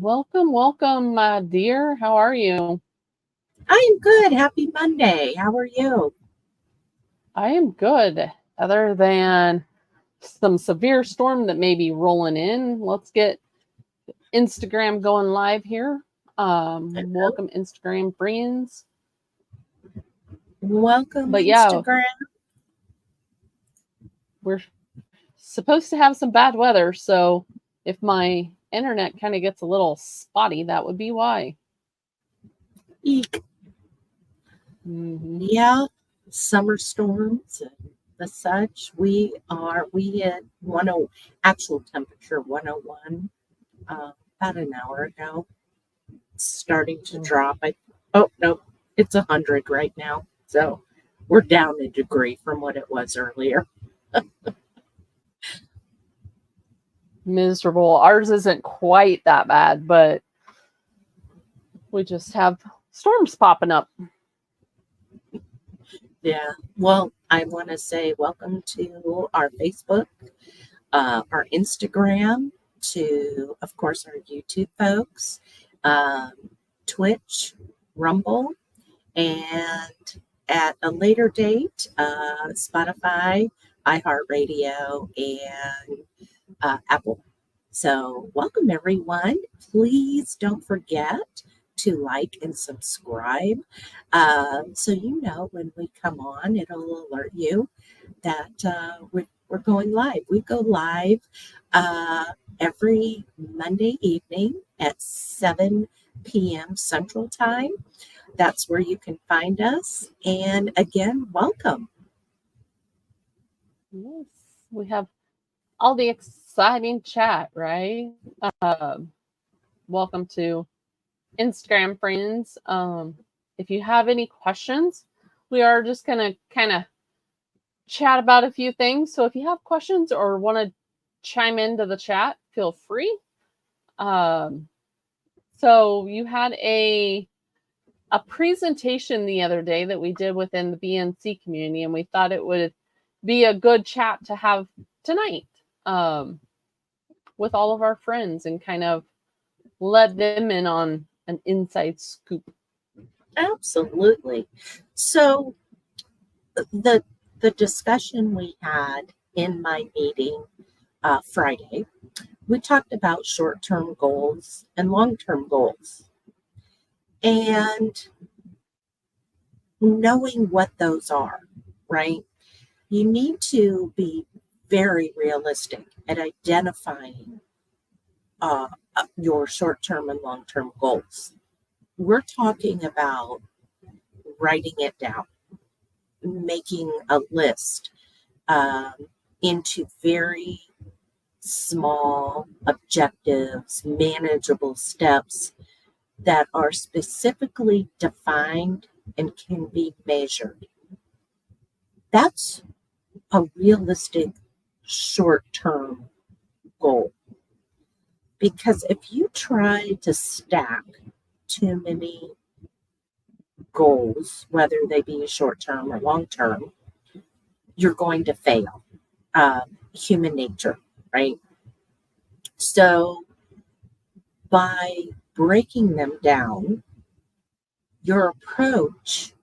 Welcome, welcome, my dear. How are you? I am good. Happy Monday. How are you? I am good. Other than some severe storm that may be rolling in, let's get Instagram going live here. Welcome, Instagram friends. Welcome, But yeah, Instagram. we're supposed to have some bad weather, so if my internet kind of gets a little spotty, that would be why. Eek. Hmm. Yeah, summer storms and the such. We hit 10 actual temperature 101 about an hour ago. It's starting to drop. Oh no, it's 100 right now. So we're down a degree from what it was earlier. Miserable. Ours isn't quite that bad, but we just have storms popping up. Yeah. Well, I want to say welcome to our Facebook, our Instagram, to, of course, our YouTube folks, um, Twitch, Rumble, and at a later date, Spotify, iHeartRadio, and Apple. So, welcome everyone. Please don't forget to like and subscribe. So, you know, when we come on, it'll alert you that we're going live. We go live uh, every Monday evening at 7 p.m. Central Time. That's where you can find us. And again, welcome. Yes, we have all the exciting chat, right? Welcome to Instagram friends. If you have any questions, we are just gonna kind of chat about a few things. So if you have questions or want to chime into the chat, feel free. Um, so you had a presentation the other day that we did within the BNC community, and we thought it would be a good chat to have tonight with all of our friends and kind of let them in on an inside scoop. Absolutely. So the the discussion we had in my meeting Friday, we talked about short-term goals and long-term goals, and knowing what those are, right? You need to be very realistic at identifying your short-term and long-term goals. We're talking about writing it down, making a list um, into very small objectives, manageable steps that are specifically defined and can be measured. That's a realistic short term goal. Because if you try to stack too many goals, whether they be short term or long term, you're going to fail. Human nature, right? So by breaking them down, your approach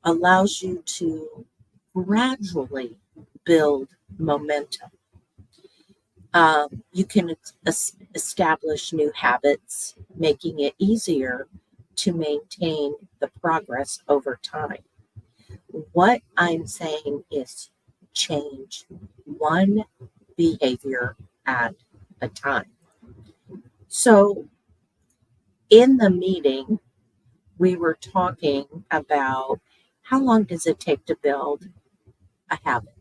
allows you to gradually build momentum. You can establish new habits, making it easier to maintain the progress over time. What I'm saying is change one behavior at a time. So, in the meeting, we were talking about how long does it take to build a habit?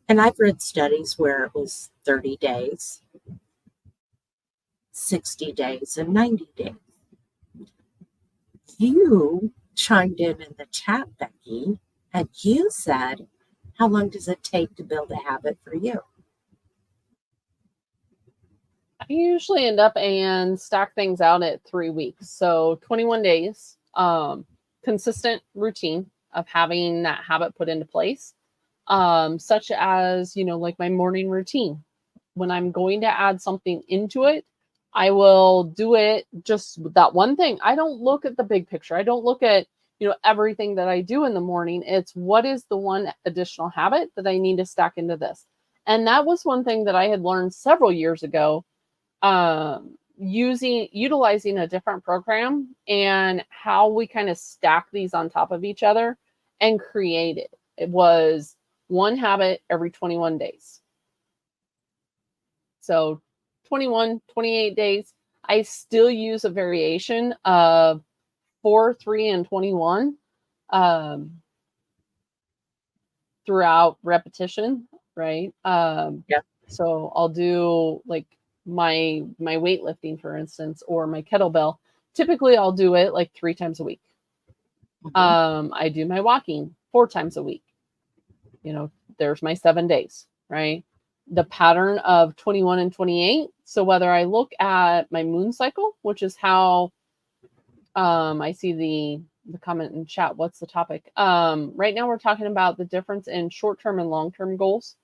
And I've read studies where it was 30 days, 60 days, and 90 days. You chimed in the chat, Becky, and you said, how long does it take to build a habit for you? I usually end up and stack things out at 3 weeks. So 21 days, consistent routine of having that habit put into place, such as, like my morning routine. When I'm going to add something into it, I will do it just that one thing. I don't look at the big picture. I don't look at, everything that I do in the morning. It's what is the one additional habit that I need to stack into this. And that was one thing that I had learned several years ago, utilizing a different program and how we kind of stack these on top of each other and create it. It was one habit every 21 days. So 21, 28 days. I still use a variation of 4, 3, and 21 throughout repetition, right? Yeah. So I'll do like my weightlifting, for instance, or my kettlebell. Typically, I'll do it like 3 times a week. I do my walking 4 times a week. There's my 7 days, right? The pattern of 21 and 28. So whether I look at my moon cycle, which is how I see the comment in chat, what's the topic? Right now we're talking about the difference in short-term and long-term goals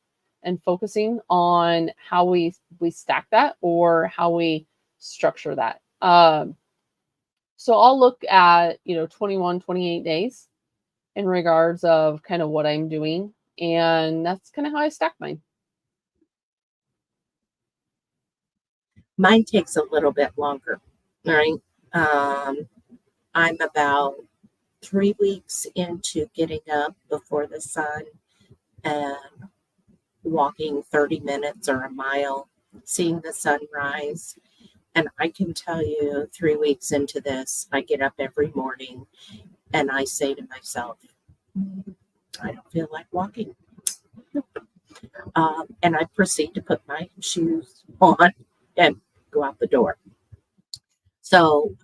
and focusing on how we stack that or how we structure that. So I'll look at, 21, 28 days in regards of kind of what I'm doing. And that's kind of how I stack mine. Mine takes a little bit longer, right? I'm about 3 weeks into getting up before the sun and walking 30 minutes or a mile, seeing the sunrise. And I can tell you 3 weeks into this, I get up every morning and I say to myself, I don't feel like walking. And I proceed to put my shoes on and go out the door. So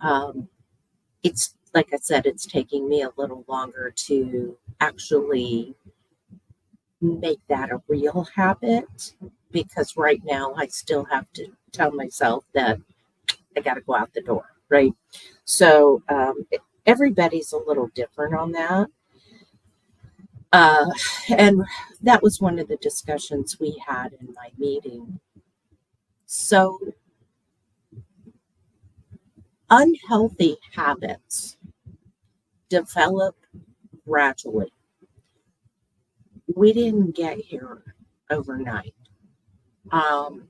it's, like I said, it's taking me a little longer to actually make that a real habit, because right now I still have to tell myself that I got to go out the door, right? So everybody's a little different on that. And that was one of the discussions we had in my meeting. So unhealthy habits develop gradually. We didn't get here overnight. Do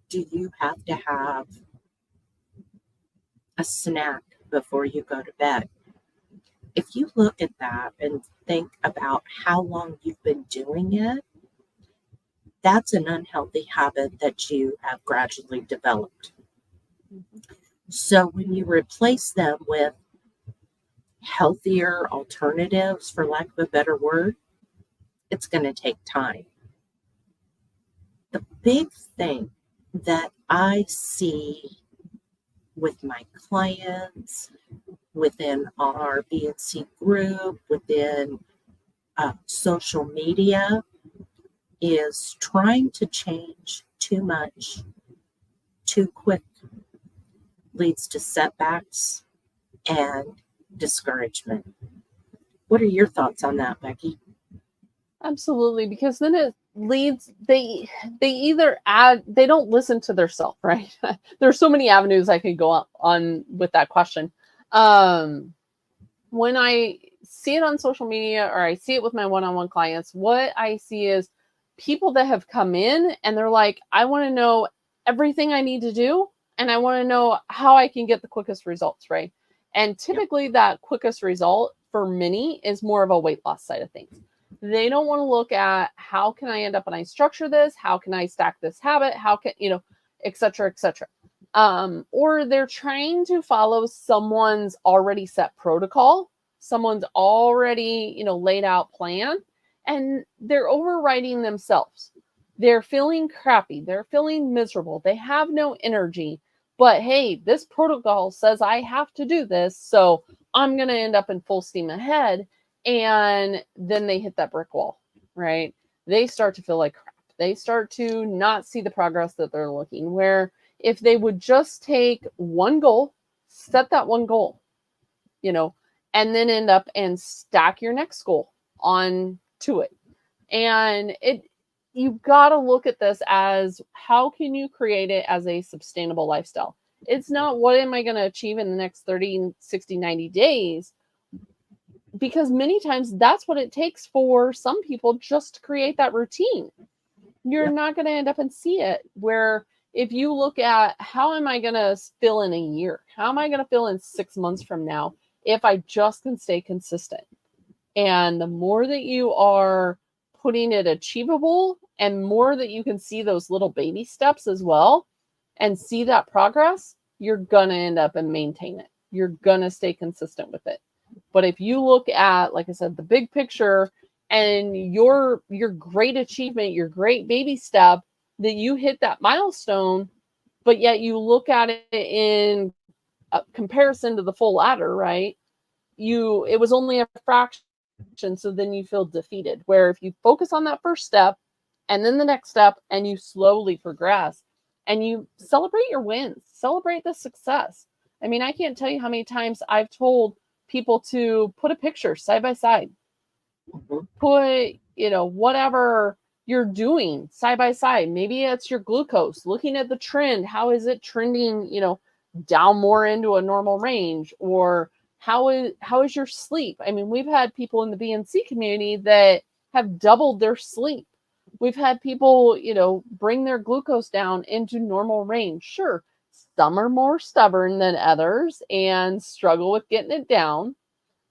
you have to have a snack before you go to bed? If you look at that and think about how long you've been doing it, that's an unhealthy habit that you have gradually developed. So when you replace them with healthier alternatives, for lack of a better word, it's going to take time. The big thing that I see with my clients, within our BNC group, within social media, is trying to change too much, too quick leads to setbacks and discouragement. What are your thoughts on that, Becky? Absolutely, because then it leads, they either add, they don't listen to their self, right? There's so many avenues I could go on with that question. When I see it on social media or I see it with my one-on-one clients, what I see is people that have come in and they're like, I want to know everything I need to do, and I want to know how I can get the quickest results, right? And typically that quickest result for many is more of a weight loss side of things. They don't want to look at how can I end up and I structure this? How can I stack this habit? How can, et cetera, et cetera. Or they're trying to follow someone's already set protocol, someone's already, laid out plan, and they're overriding themselves. They're feeling crappy. They're feeling miserable. They have no energy. But hey, this protocol says I have to do this, so I'm going to end up in full steam ahead. And then they hit that brick wall, right? They start to feel like crap. They start to not see the progress that they're looking, where if they would just take one goal, set that one goal, and then end up and stack your next goal on to it. And you've got to look at this as how can you create it as a sustainable lifestyle? It's not what am I going to achieve in the next 30, 60, 90 days, because many times that's what it takes for some people just to create that routine. You're not going to end up and see it. Where if you look at how am I going to feel in a year? How am I going to feel in 6 months from now if I just can stay consistent? And the more that you are putting it achievable and more that you can see those little baby steps as well and see that progress, you're going to end up and maintain it. You're going to stay consistent with it. But if you look at, like I said, the big picture and your great achievement, your great baby step, that you hit that milestone, but yet you look at it in comparison to the full ladder, right? It was only a fraction, so then you feel defeated. Where if you focus on that first step and then the next step and you slowly progress and you celebrate your wins, celebrate the success. I mean, I can't tell you how many times I've told people to put a picture side by side, put, whatever you're doing side by side. Maybe it's your glucose, looking at the trend. How is it trending, down more into a normal range? Or how is your sleep? I mean, we've had people in the BNC community that have doubled their sleep. We've had people, bring their glucose down into normal range. Sure, some are more stubborn than others and struggle with getting it down,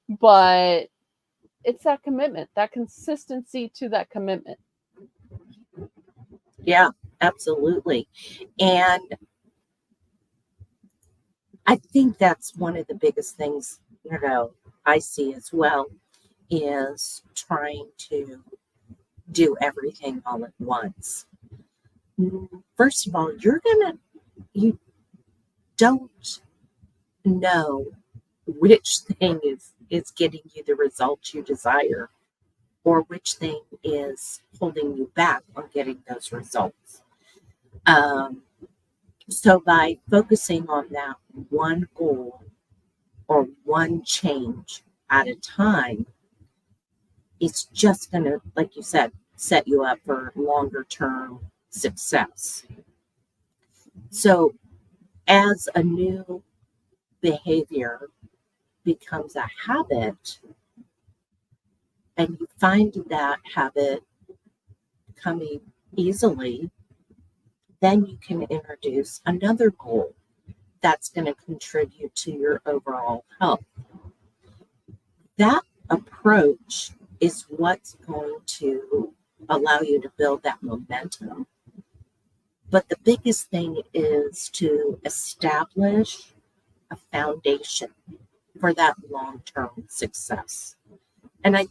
but it's that commitment, that consistency to that commitment. Yeah, absolutely. And I think that's one of the biggest things, I see as well, is trying to do everything all at once. First of all, you don't know which thing is getting you the results you desire or which thing is holding you back on getting those results. So by focusing on that one goal or one change at a time, it's just going to, like you said, set you up for longer term success. So as a new behavior becomes a habit and you find that habit coming easily, then you can introduce another goal that's going to contribute to your overall health. That approach is what's going to allow you to build that momentum. But the biggest thing is to establish a foundation for that long-term success. And I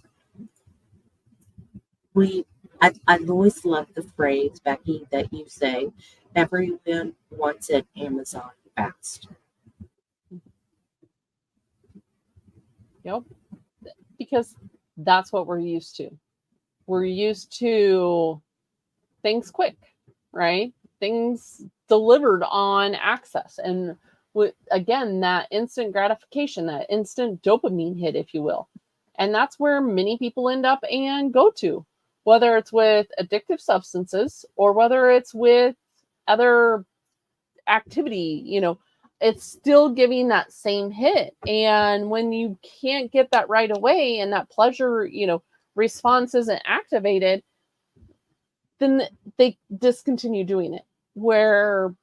always love the phrase, Becky, that you say, everyone wants it Amazon fast. Yep. Because that's what we're used to. We're used to things quick, right? Things delivered on access. And again, that instant gratification, that instant dopamine hit, if you will. And that's where many people end up and go to, whether it's with addictive substances or whether it's with other activity, it's still giving that same hit. And when you can't get that right away and that pleasure, response isn't activated, then they discontinue doing it. Where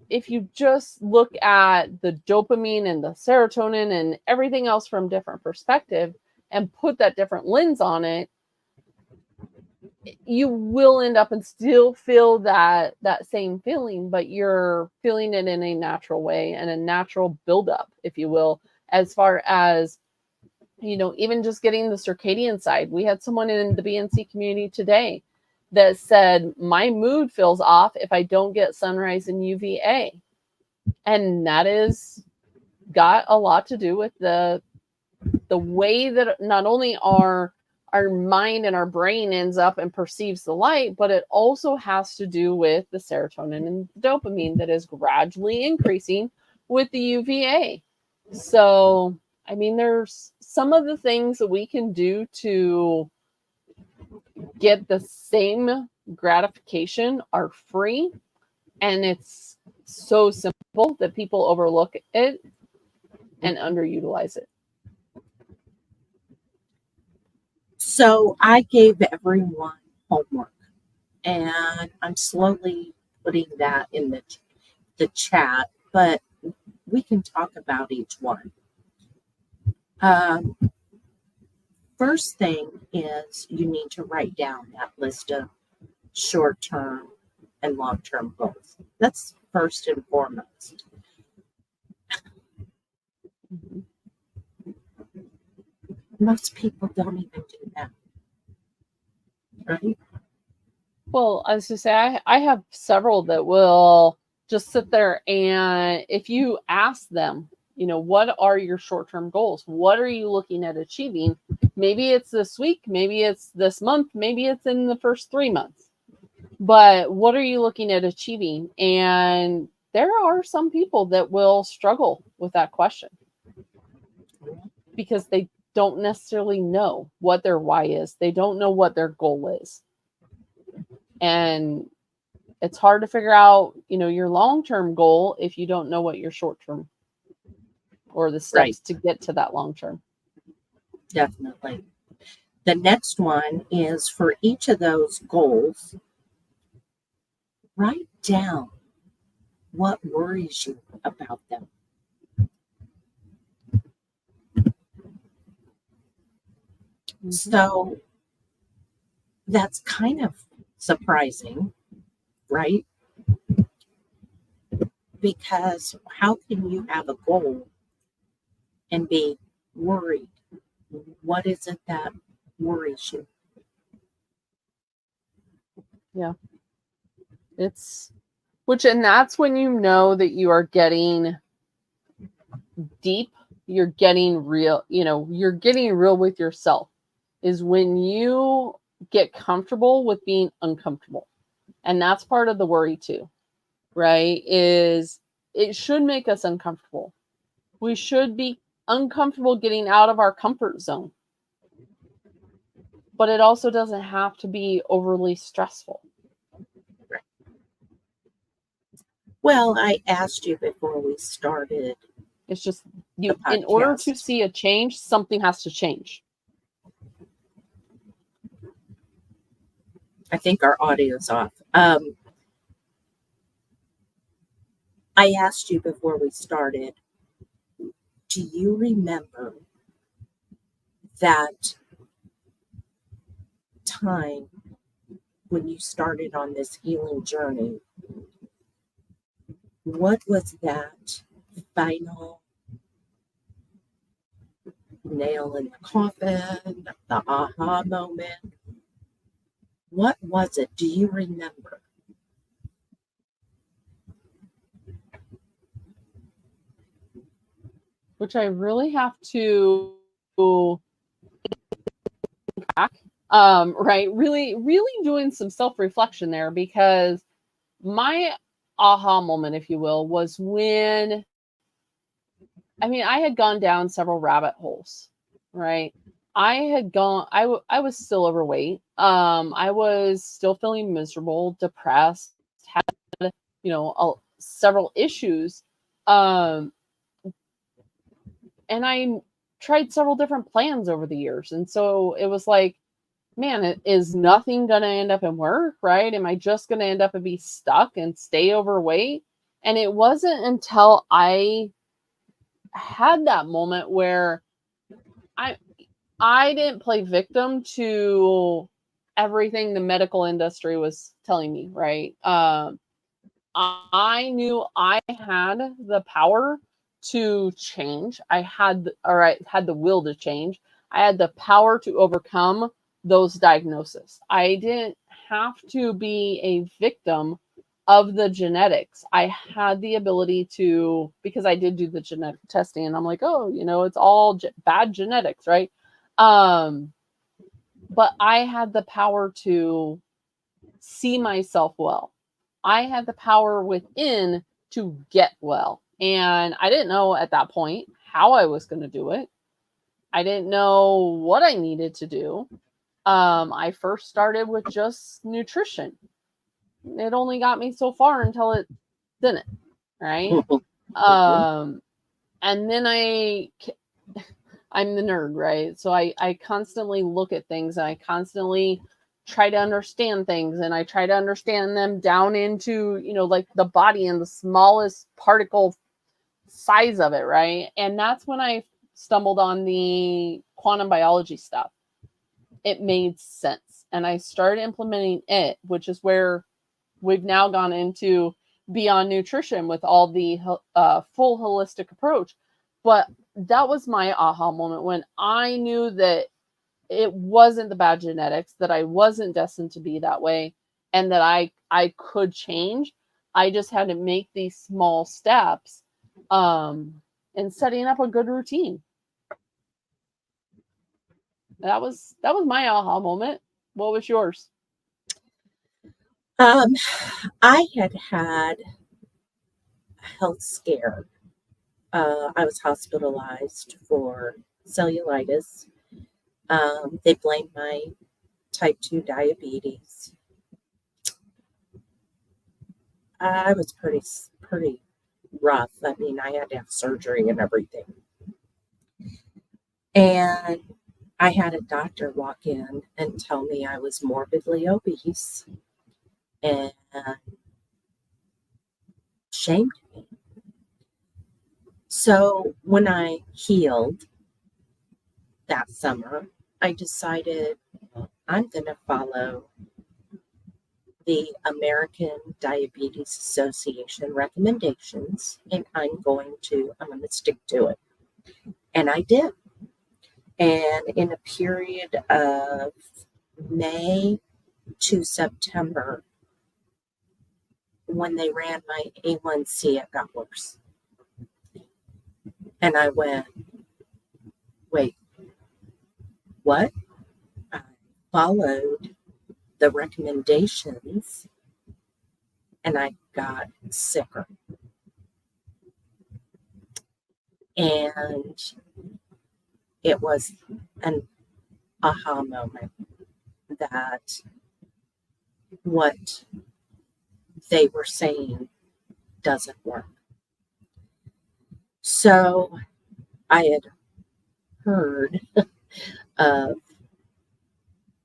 if you just look at the dopamine and the serotonin and everything else from different perspective and put that different lens on it, you will end up and still feel that same feeling, but you're feeling it in a natural way and a natural buildup, if you will, as far as, even just getting the circadian side. We had someone in the BNC community today that said, my mood feels off if I don't get sunrise and UVA. And that is got a lot to do with the way that not only our mind and our brain ends up and perceives the light, but it also has to do with the serotonin and dopamine that is gradually increasing with the UVA. So, I mean, there's some of the things that we can do to get the same gratification are free, and it's so simple that people overlook it and underutilize it. So I gave everyone homework, and I'm slowly putting that in the chat, but we can talk about each one. First thing is you need to write down that list of short-term and long-term goals. That's first and foremost. Mm-hmm. Most people don't even do that, right? Well, I was to say, I have several that will just sit there, and if you ask them, what are your short-term goals? What are you looking at achieving? Maybe it's this week, maybe it's this month, maybe it's in the first 3 months. But what are you looking at achieving? And there are some people that will struggle with that question because they don't necessarily know what their why is. They don't know what their goal is. And it's hard to figure out, your long-term goal if you don't know what your short-term or the steps to get to that long-term. Definitely. The next one is for each of those goals, write down what worries you about them. Mm-hmm. So that's kind of surprising, right? Because how can you have a goal and be worried? What is it that worries you? Yeah. And that's when you know that you are getting deep, you're getting real, you're getting real with yourself, is when you get comfortable with being uncomfortable. And that's part of the worry too, right? Is it should make us uncomfortable. We should be uncomfortable getting out of our comfort zone. But it also doesn't have to be overly stressful. Right. Well, I asked you before we started. It's just in order to see a change, something has to change. I think our audio's off. I asked you before we started, do you remember that time when you started on this healing journey? What was that final nail in the coffin, the aha moment? What was it? Do you remember? Which I really have to back, right? Really, really doing some self-reflection there, because my aha moment, if you will, was when, I had gone down several rabbit holes, right? I was still overweight. I was still feeling miserable, depressed, had, several issues. And I tried several different plans over the years. And so it was like, man, is nothing going to end up in work, right? Am I just going to end up and be stuck and stay overweight? And it wasn't until I had that moment where I didn't play victim to everything the medical industry was telling me, right? I knew I had the power to change. I had the will to change. I had the power to overcome those diagnoses. I didn't have to be a victim of the genetics. I had the ability to, because I did do the genetic testing, and I'm like, oh, it's all bad genetics, right? But I had the power to see myself well. I had the power within to get well. And I didn't know at that point how I was going to do it. I didn't know what I needed to do. I first started with just nutrition. It only got me so far until it didn't, right? And then I'm the nerd, right? So I constantly look at things and I constantly try to understand things, and I try to understand them down into, like the body and the smallest particle size of it, right? And that's when I stumbled on the quantum biology stuff. It made sense. And I started implementing it, which is where we've now gone into Beyond Nutrition with all the full holistic approach. But that was my aha moment when I knew that it wasn't the bad genetics, that I wasn't destined to be that way, and that I could change. I just had to make these small steps and setting up a good routine. That was my aha moment. What was yours? I had a health scare. I was hospitalized for cellulitis. They blamed my type 2 diabetes. I was pretty rough. I mean, I had to have surgery and everything. And I had a doctor walk in and tell me I was morbidly obese and shamed me. So when I healed that summer, I decided I'm going to follow the American Diabetes Association recommendations, and I'm going to stick to it. And I did. And in a period of May to September, when they ran my A1C, it got worse. And I went, wait, what? I followed the recommendations and I got sicker. And it was an aha moment that what they were saying doesn't work. So I had heard of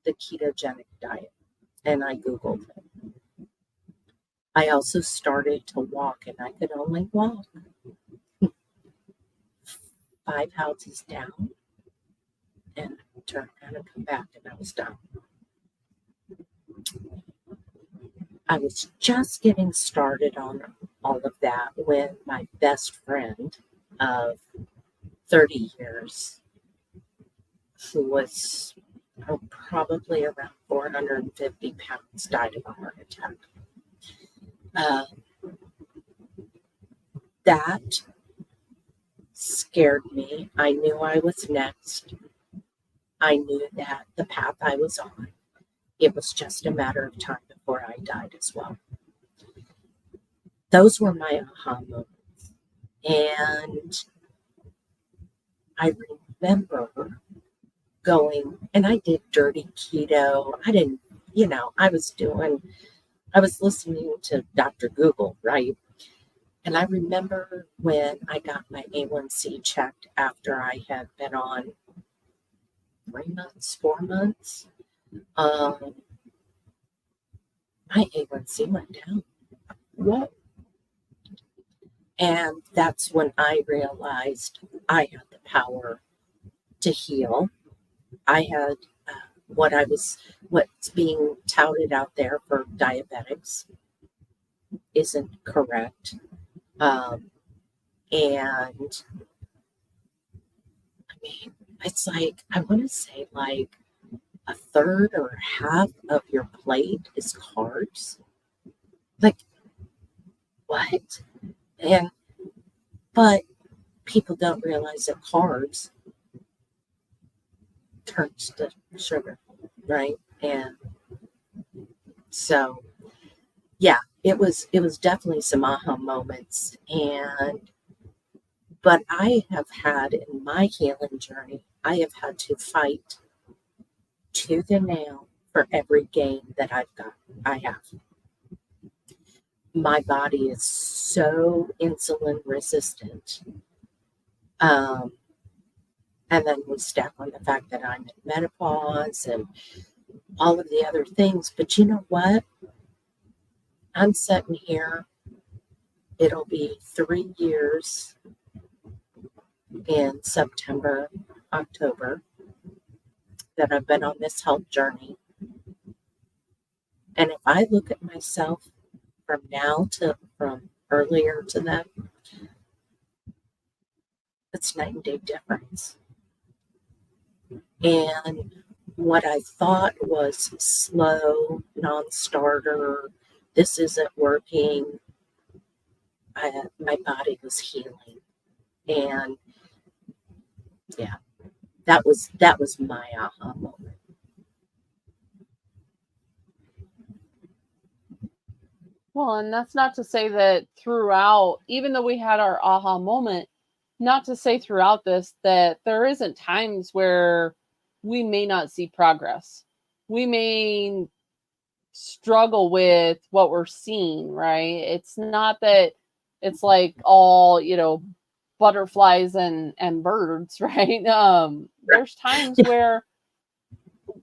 the ketogenic diet and I Googled it. I also started to walk and I could only walk 5 houses down and turn around and come back and I was done. I was just getting started on all of that when my best friend of 30 years, who was probably around 450 pounds, died of a heart attack. That scared me. I knew I was next. I knew that the path I was on, it was just a matter of time before I died as well. Those were my aha moments. And I remember going, and I did dirty keto. I didn't, I was listening to Dr. Google, right? And I remember when I got my A1C checked after I had been on 3 months, 4 months, my A1C went down. What? And that's when I realized I had the power to heal. I had what's being touted out there for diabetics isn't correct. And I mean, it's like, I want to say like a third or half of your plate is carbs. Like, what? But people don't realize that carbs turns to sugar, right? And so, yeah, it was definitely some aha moments. But I have had in my healing journey, I have had to fight tooth and nail for every gain that I have. My body is so insulin resistant. And then we stack on the fact that I'm in menopause and all of the other things. But you know what? I'm sitting here. It'll be 3 years in September, October that I've been on this health journey. And if I look at myself from earlier to then, it's night and day difference. And what I thought was slow, non-starter, this isn't working, my body was healing. And yeah, that was my aha moment. Well, and that's not to say that throughout, even though we had our aha moment, not to say throughout this that there isn't times where we may not see progress. We may struggle with what we're seeing, right? It's not that it's like all, butterflies and birds, right? There's times where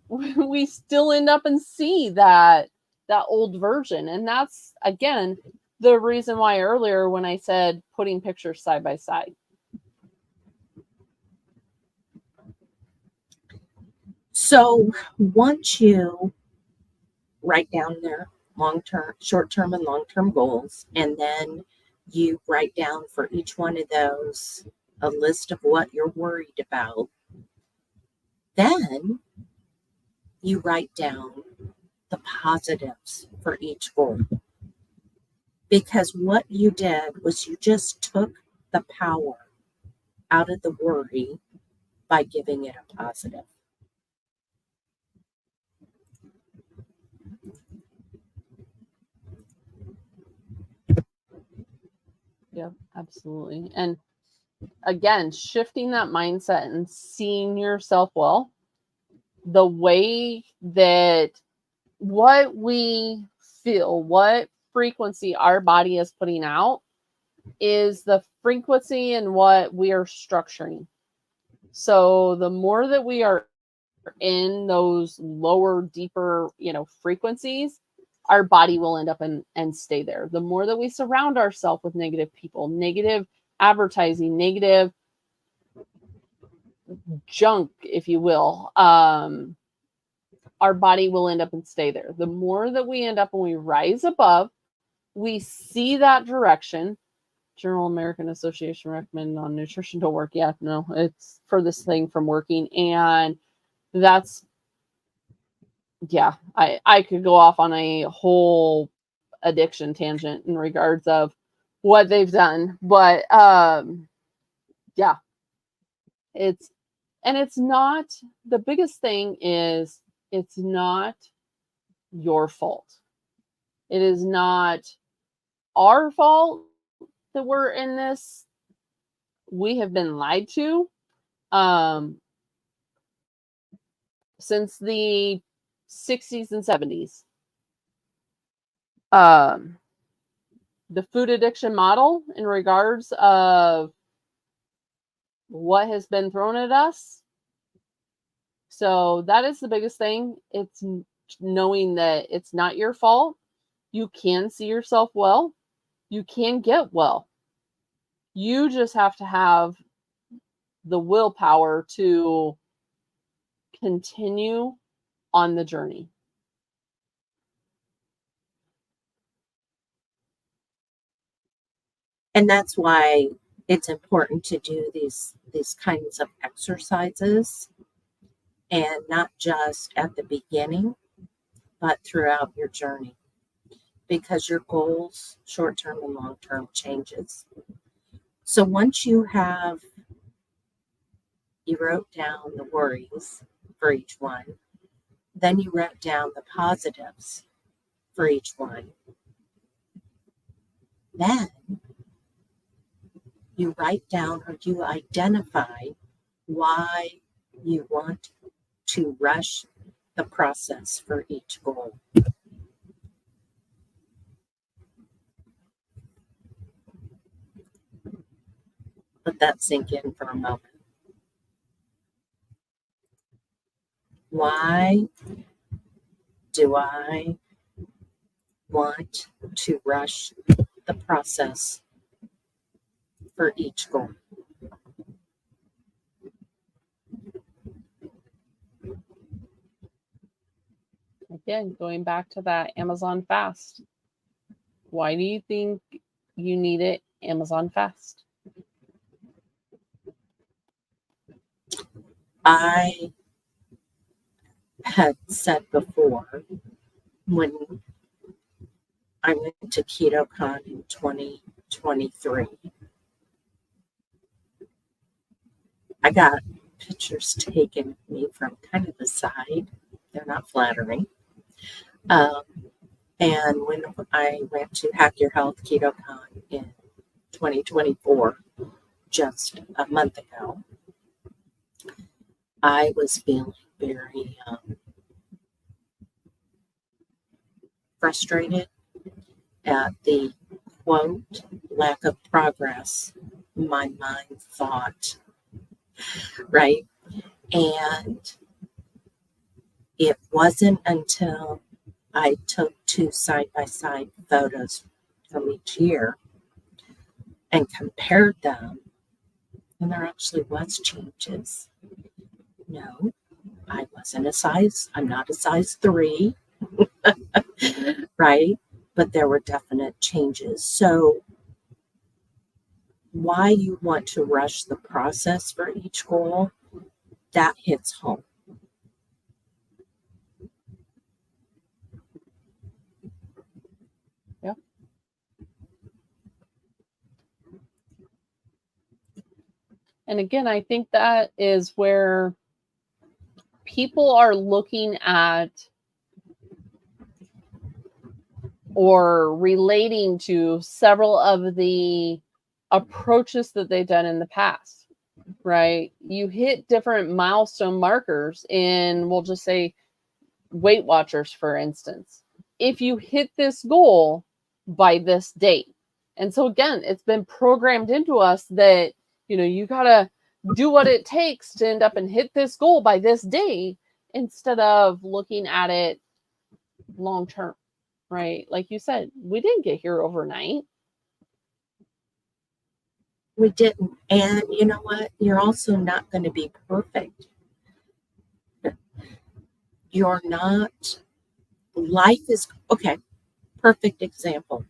we still end up and see that old version. And that's, again, the reason why earlier when I said putting pictures side by side. So once you write down their long-term, short-term, and long-term goals, and then you write down for each one of those a list of what you're worried about, then you write down the positives for each goal. Because what you did was you just took the power out of the worry by giving it a positive. Yep, absolutely. And again, shifting that mindset and seeing yourself well, the way that what we feel, what frequency our body is putting out is the frequency and what we are structuring. So the more that we are in those lower, deeper, frequencies, our body will end up and stay there. The more that we surround ourselves with negative people, negative advertising, negative junk, if you will, our body will end up and stay there. The more that we end up when we rise above, we see that direction. Journal American Association recommend non-nutrition to work. Yeah, no, it's for this thing from working. And that's, yeah, I could go off on a whole addiction tangent in regards of what they've done. But yeah, it's not, the biggest thing is it's not your fault. It is not our fault that we're in this. We have been lied to since the 60s and 70s. The food addiction model in regards of what has been thrown at us. So that is the biggest thing. It's knowing that it's not your fault. You can see yourself well. You can get well. You just have to have the willpower to continue on the journey. And that's why it's important to do these kinds of exercises, and not just at the beginning, but throughout your journey, because your goals, short-term and long-term, changes. So once you wrote down the worries for each one, then you wrote down the positives for each one. Then you write down, or you identify why you want to rush the process for each goal. Let that sink in for a moment. Why do I want to rush the process for each goal? Again, going back to that Amazon Fast. Why do you think you need it Amazon Fast? I had said before, when I went to KetoCon in 2023, I got pictures taken of me from kind of the side. They're not flattering. And when I went to Hack Your Health KetoCon in 2024, just a month ago, I was feeling very frustrated at the quote, lack of progress my mind thought, right? And it wasn't until I took 2 side-by-side photos from each year and compared them, and there actually was changes. No, I'm not a size 3, right? But there were definite changes. So why you want to rush the process for each goal, that hits home. Yeah. And again, I think that is where people are looking at or relating to several of the approaches that they've done in the past, right? You hit different milestone markers in, we'll just say, Weight Watchers, for instance. If you hit this goal by this date. And so again, it's been programmed into us that, you got to do what it takes to end up and hit this goal by this date instead of looking at it long term, right? Like you said, we didn't get here overnight. We didn't. And you know what? You're also not going to be perfect. You're not. Life is okay. Perfect example.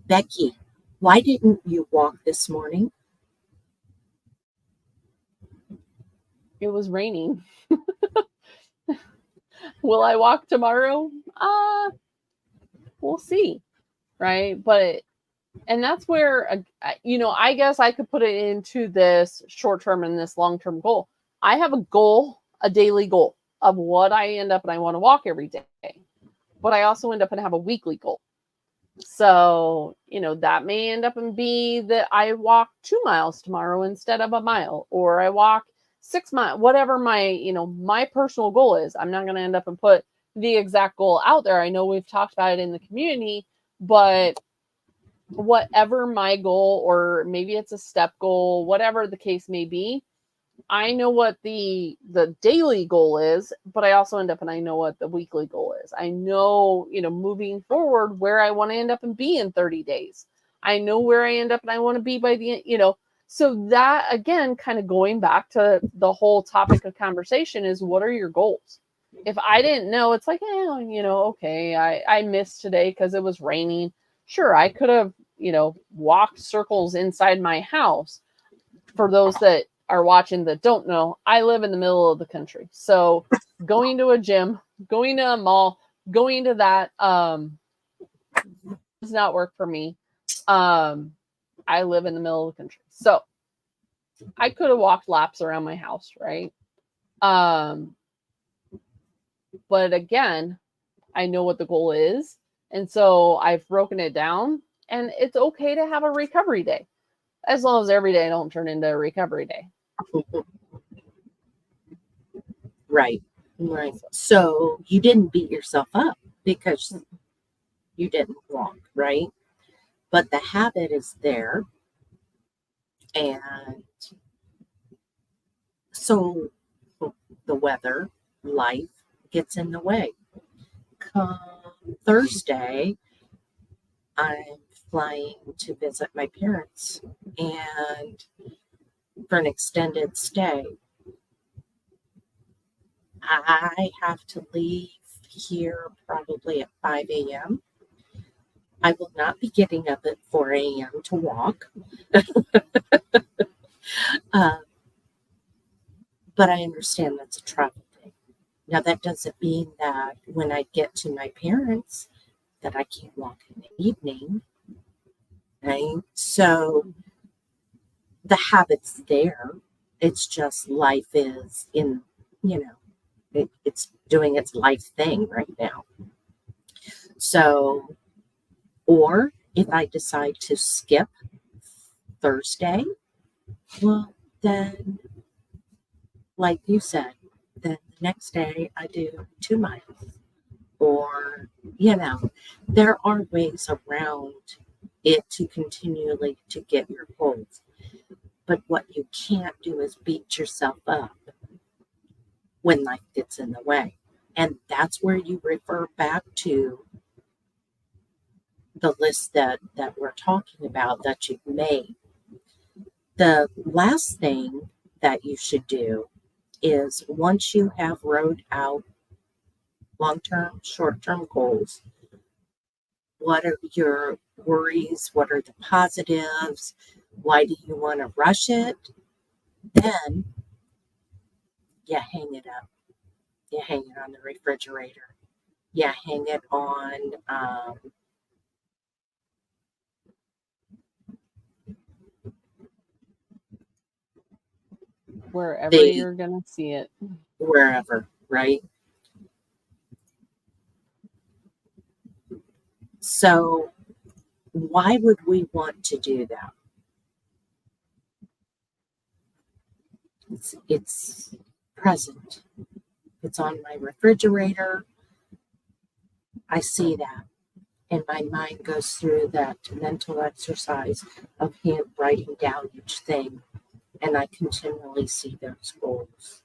Becky, why didn't you walk this morning? It was raining. Will I walk tomorrow? We'll see, right? And that's where, I guess I could put it into this short term and this long term goal. I have a goal, a daily goal of what I end up and I want to walk every day, but I also end up and have a weekly goal. So, that may end up and be that I walk 2 miles tomorrow instead of a mile, or I walk 6 miles, whatever my personal goal is. I'm not going to end up and put the exact goal out there. I know we've talked about it in the community, but whatever my goal, or maybe it's a step goal, whatever the case may be, I know what the daily goal is, but I also end up and I know what the weekly goal is. I know, moving forward where I want to end up and be in 30 days. I know where I end up and I want to be by the end, so that again, kind of going back to the whole topic of conversation is, what are your goals? If I didn't know, it's like, okay, I missed today because it was raining. Sure, I could have, walked circles inside my house. For those that are watching that don't know, I live in the middle of the country. So going to a gym, going to a mall, going to that does not work for me. I live in the middle of the country. So I could have walked laps around my house, right? But again, I know what the goal is. And so I've broken it down, and it's okay to have a recovery day, as long as every day don't turn into a recovery day. Right. Right. So you didn't beat yourself up because you didn't walk, right? But the habit is there. And so the weather, life gets in the way. Come Thursday, I'm flying to visit my parents and for an extended stay. I have to leave here probably at 5 a.m. I will not be getting up at 4 a.m. to walk. Uh, but I understand that's a travel thing. Now, that doesn't mean that when I get to my parents that I can't walk in the evening, right? So the habit's there. It's just life is in, it's doing its life thing right now. So, or if I decide to skip Thursday, well, then, like you said, then the next day I do 2 miles. Or, there are ways around it to continually to get your goals. But what you can't do is beat yourself up when life gets in the way. And that's where you refer back to the list that we're talking about that you've made. The last thing that you should do is once you have wrote out long-term, short-term goals, what are your worries? What are the positives? Why do you want to rush it? Then you hang it up. You hang it on the refrigerator. You hang it on Wherever the you're going to see it. wherever, right? So why would we want to do that? It's present. It's on my refrigerator. I see that. And my mind goes through that mental exercise of writing down each thing. And I continually see those goals.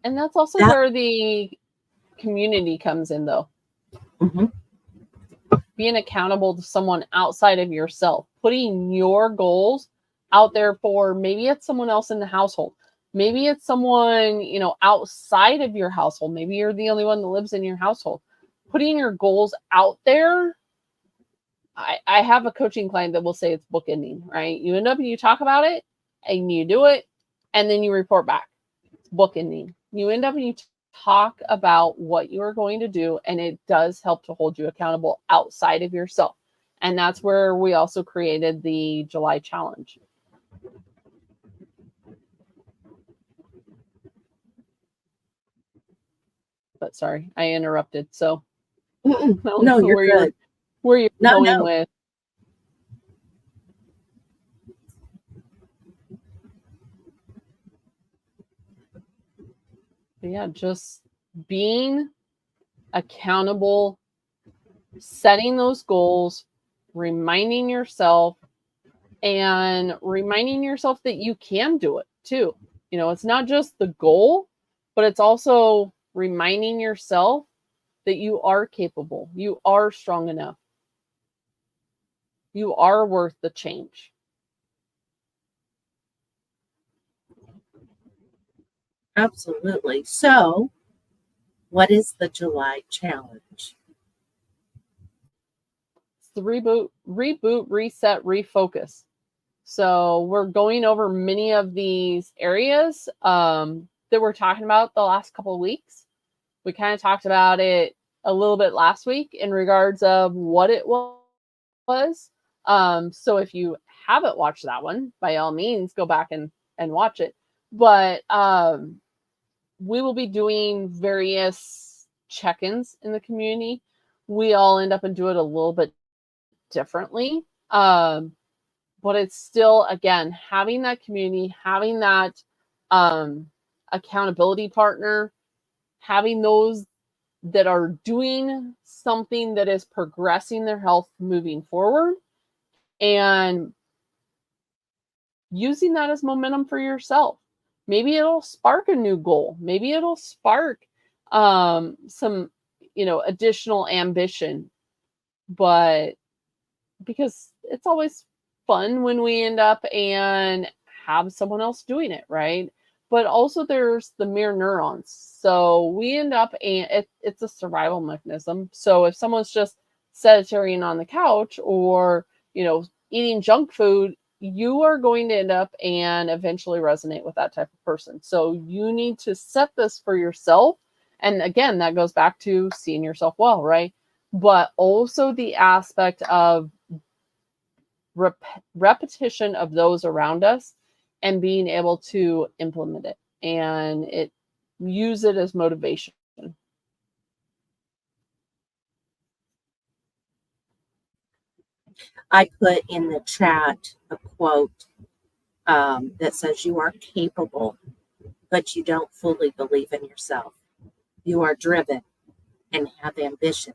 And that's also where the community comes in, though. Mm-hmm. Being accountable to someone outside of yourself, putting your goals out there for maybe it's someone else in the household. Maybe it's someone, outside of your household. Maybe you're the only one that lives in your household. Putting your goals out there. I have a coaching client that will say it's bookending, right? You end up and you talk about it and you do it and then you report back. It's bookending. You end up and you talk about what you are going to do, and it does help to hold you accountable outside of yourself. And that's where we also created the July challenge. But sorry, I interrupted. So no, you're good. Where you're going with. But yeah, just being accountable, setting those goals, reminding yourself, and reminding yourself that you can do it too. It's not just the goal, but it's also reminding yourself that you are capable, you are strong enough, you are worth the change. Absolutely. So, what is the July challenge? It's the reboot, reset, refocus. So we're going over many of these areas that we're talking about the last couple of weeks. We kind of talked about it a little bit last week in regards of what it was. So if you haven't watched that one, by all means, go back and watch it. But we will be doing various check-ins in the community. We all end up and do it a little bit differently. But it's still, again, having that community, having that accountability partner, having those that are doing something that is progressing their health moving forward, and using that as momentum for yourself. Maybe it'll spark a new goal. Maybe it'll spark some, additional ambition. But because it's always fun when we end up and have someone else doing it, right? But also there's the mirror neurons. So we end up, and it's a survival mechanism. So if someone's just sedentary and on the couch, or, eating junk food, you are going to end up and eventually resonate with that type of person. So you need to set this for yourself. And again, that goes back to seeing yourself well, right? But also the aspect of repetition of those around us and being able to implement it and use it as motivation. I put in the chat a quote that says, "You are capable, but you don't fully believe in yourself. You are driven and have ambition,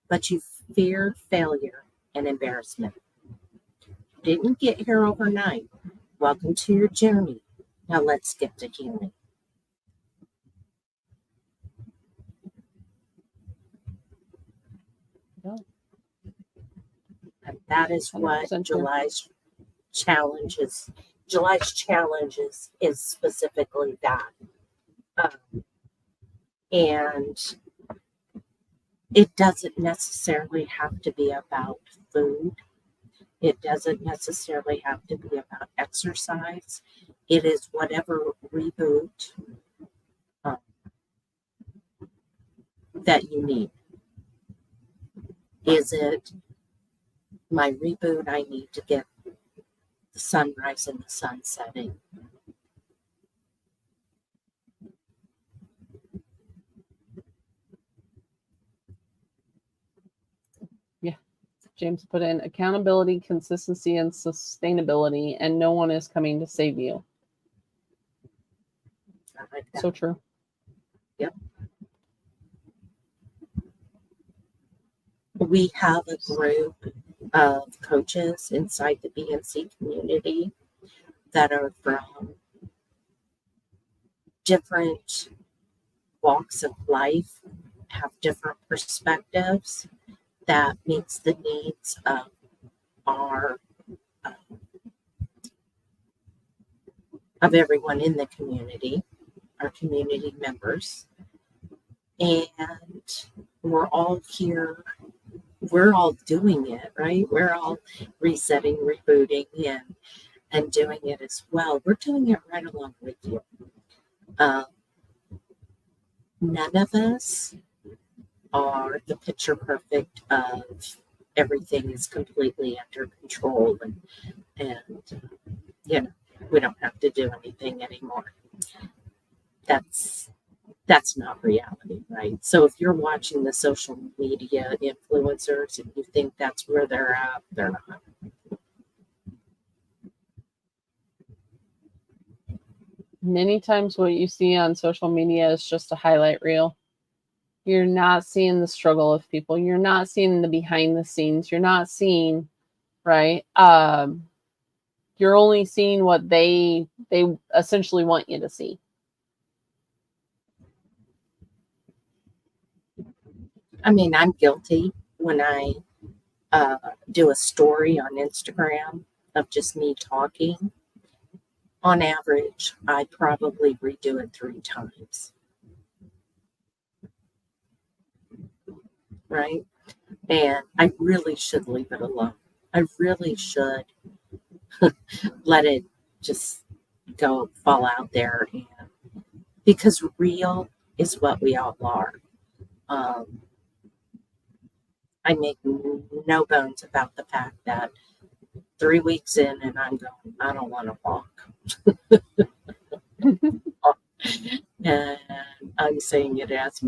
but you fear failure and embarrassment. You didn't get here overnight. Welcome to your journey. Now let's get to healing." Yeah. And that is what 100% true. July's challenges is specifically that. And it doesn't necessarily have to be about food. It doesn't necessarily have to be about exercise. It is whatever reboot that you need. Is it my reboot? I need to get the sunrise and the sun setting. Yeah. James put in accountability, consistency, and sustainability, and no one is coming to save you. I like that. So true. Yep. We have a group of coaches inside the BNC community that are from different walks of life, have different perspectives that meets the needs of our of everyone in the community, our community members. And we're all here. We're all doing it, right? We're all resetting, rebooting, and doing it as well. We're doing it right along with you. None of us are the picture perfect of everything is completely under control and we don't have to do anything anymore. That's not reality, right? So if you're watching the social media influencers and you think that's where they're at, they're not. Many times what you see on social media is just a highlight reel. You're not seeing the struggle of people. You're not seeing the behind the scenes. You're not seeing, right? You're only seeing what they essentially want you to see. I mean, I'm guilty when I do a story on Instagram of just me talking. On average, I probably redo it 3 times. Right? And I really should leave it alone. I really should let it just go fall out there, because real is what we all are. I make no bones about the fact that 3 weeks in and I'm going, I don't want to walk. And I'm saying it as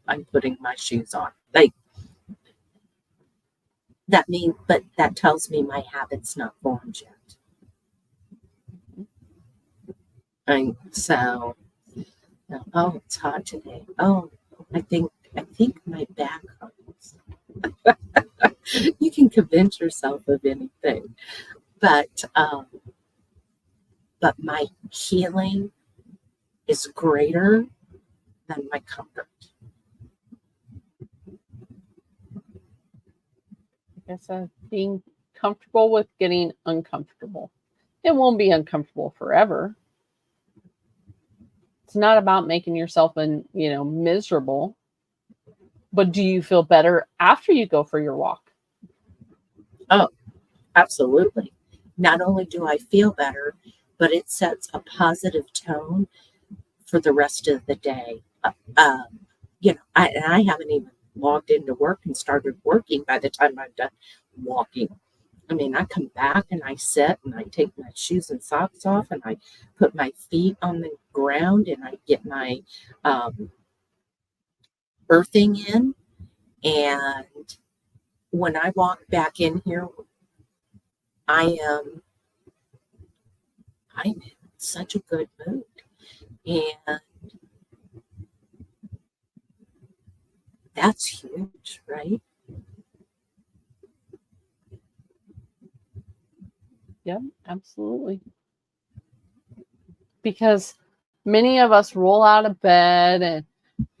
I'm putting my shoes on. Like, but that tells me my habit's not formed yet. So, oh, it's hot today. Oh, I think my back hurts. You can convince yourself of anything, but my healing is greater than my comfort. Like I said, being comfortable with getting uncomfortable. It won't be uncomfortable forever. It's not about making yourself miserable, but do you feel better after you go for your walk? Oh, absolutely. Not only do I feel better, but it sets a positive tone for the rest of the day. I haven't even logged into work and started working by the time I'm done walking. I mean, I come back and I sit and I take my shoes and socks off and I put my feet on the ground and I get my earthing in. And when I walk back in here, I'm in such a good mood. And that's huge, right? Yep, absolutely. Because many of us roll out of bed and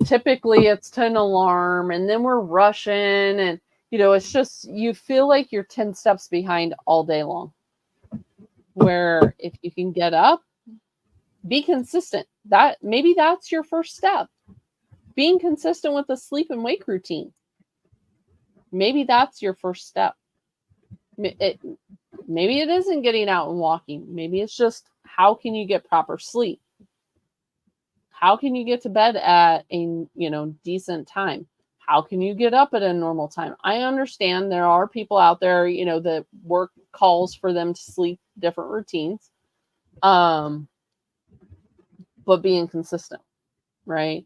typically it's to an alarm and then we're rushing and it's just you feel like you're 10 steps behind all day long. Where if you can get up, be consistent. Maybe that's your first step. Being consistent with the sleep and wake routine. Maybe that's your first step. Maybe it isn't getting out and walking. Maybe it's just how can you get proper sleep? How can you get to bed at a decent time? How can you get up at a normal time? I understand there are people out there, that work calls for them to sleep different routines. But being consistent, right?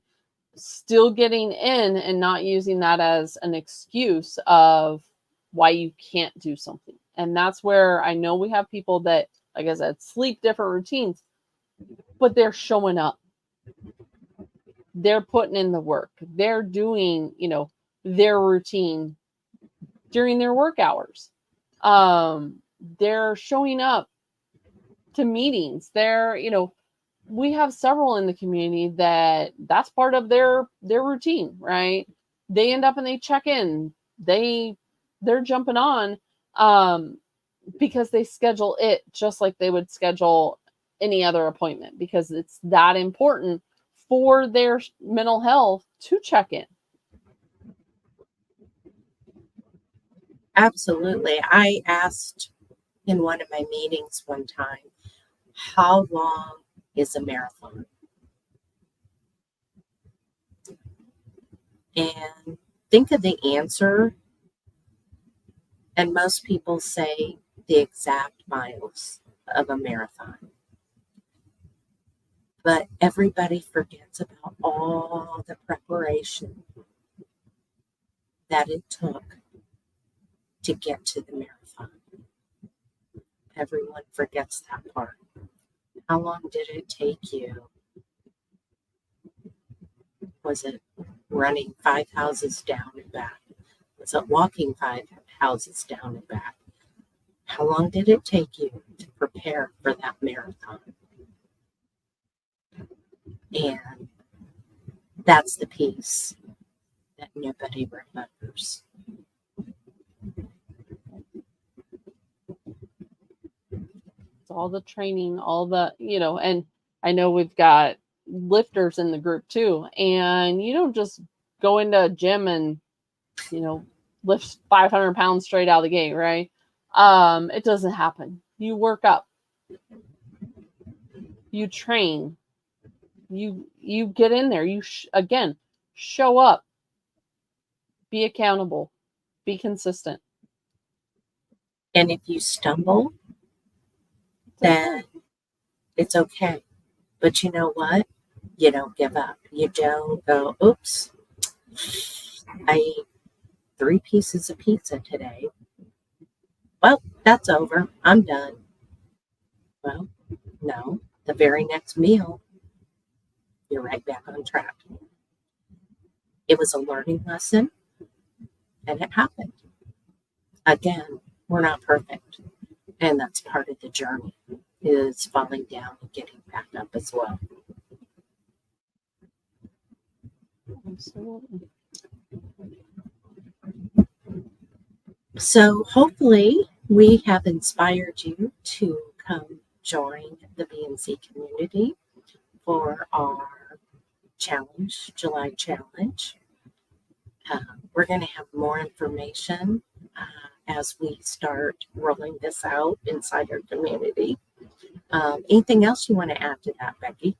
Still getting in and not using that as an excuse of why you can't do something. And that's where I know we have people that, like I said, sleep different routines, but they're showing up. They're putting in the work. They're doing, their routine during their work hours. They're showing up to meetings. We have several in the community that's part of their routine, right? They end up and they check in. They're jumping on because they schedule it just like they would schedule any other appointment because it's that important for their mental health to check in. Absolutely. I asked in one of my meetings one time, how long is a marathon? And think of the answer, and most people say the exact miles of a marathon. But everybody forgets about all the preparation that it took to get to the marathon. Everyone forgets that part. How long did it take you? Was it running 5 houses down and back? Was it walking 5 houses down and back? How long did it take you to prepare for that marathon? And that's the piece that nobody remembers. It's all the training, all the, and I know we've got lifters in the group too. And you don't just go into a gym and, lift 500 pounds straight out of the gate, right? It doesn't happen. You work up, you train, you get in there, you again, show up, be accountable, be consistent. And if you stumble, then it's okay. But you know what? You don't give up. You don't go, oops, I ate 3 pieces of pizza today. Well, that's over. I'm done. Well, no. the very next meal, you're right back on track. It was a learning lesson, and it happened. Again, we're not perfect, and that's part of the journey, is falling down and getting back up as well. Absolutely. So hopefully we have inspired you to come join the BNC community for our challenge, July challenge. We're going to have more information as we start rolling this out inside our community. Anything else you want to add to that, Becky?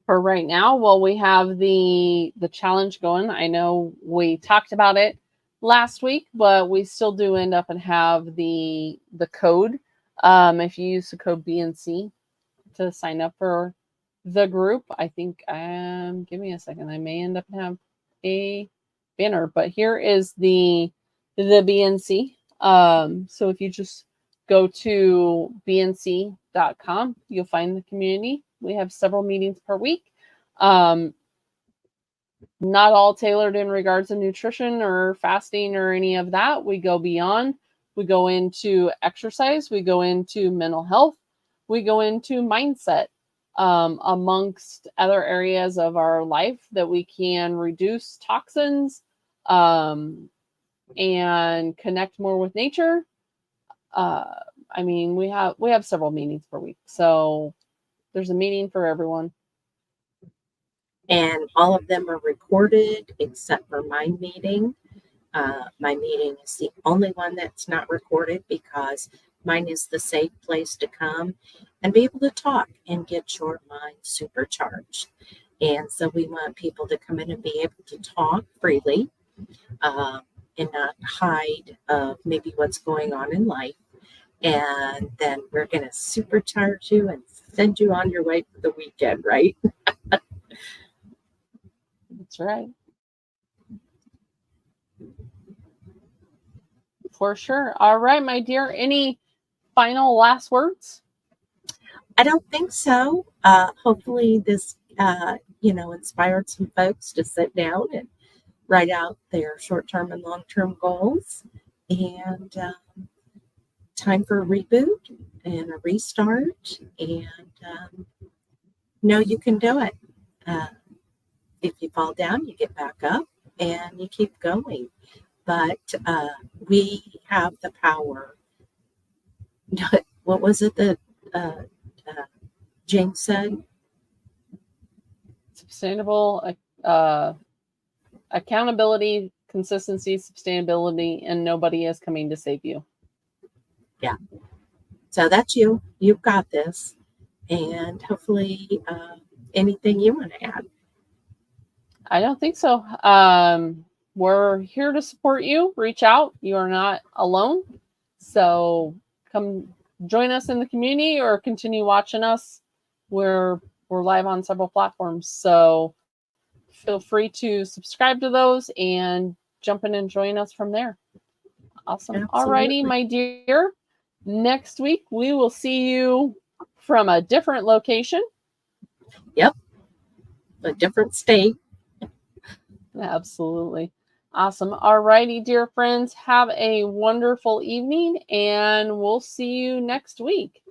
For right now, well, we have the challenge going. I know we talked about it last week, but we still do end up and have the code. If you use the code BNC to sign up for the group, I think give me a second. I may end up and have a banner, but here is the BNC. So if you just go to bnc.com, you'll find the community. We have several meetings per week. Not all tailored in regards to nutrition or fasting or any of that. We go beyond. We go into exercise. We go into mental health. We go into mindset, amongst other areas of our life that we can reduce toxins, and connect more with nature. I mean, we have several meetings per week, so there's a meeting for everyone. And all of them are recorded except for my meeting. My meeting is the only one that's not recorded because mine is the safe place to come and be able to talk and get your mind supercharged. And so we want people to come in and be able to talk freely, and not hide maybe what's going on in life. And then we're going to supercharge you and send you on your way for the weekend, right? That's right. For sure. All right, my dear. Any final last words? I don't think so. Hopefully this, inspired some folks to sit down and write out their short-term and long-term goals. And time for a reboot and a restart. And you can do it. If you fall down, you get back up and you keep going. But we have the power. What was it that James said? Sustainable accountability, consistency, sustainability, and nobody is coming to save you. Yeah. So that's you. You've got this. And hopefully anything you want to add. I don't think so. We're here to support you. Reach out. You are not alone. So come join us in the community or continue watching us. We're live on several platforms. So feel free to subscribe to those and jump in and join us from there. Awesome. All righty, my dear. Next week, we will see you from a different location. Yep. A different state. Absolutely. Awesome. All righty, dear friends. Have a wonderful evening, and we'll see you next week.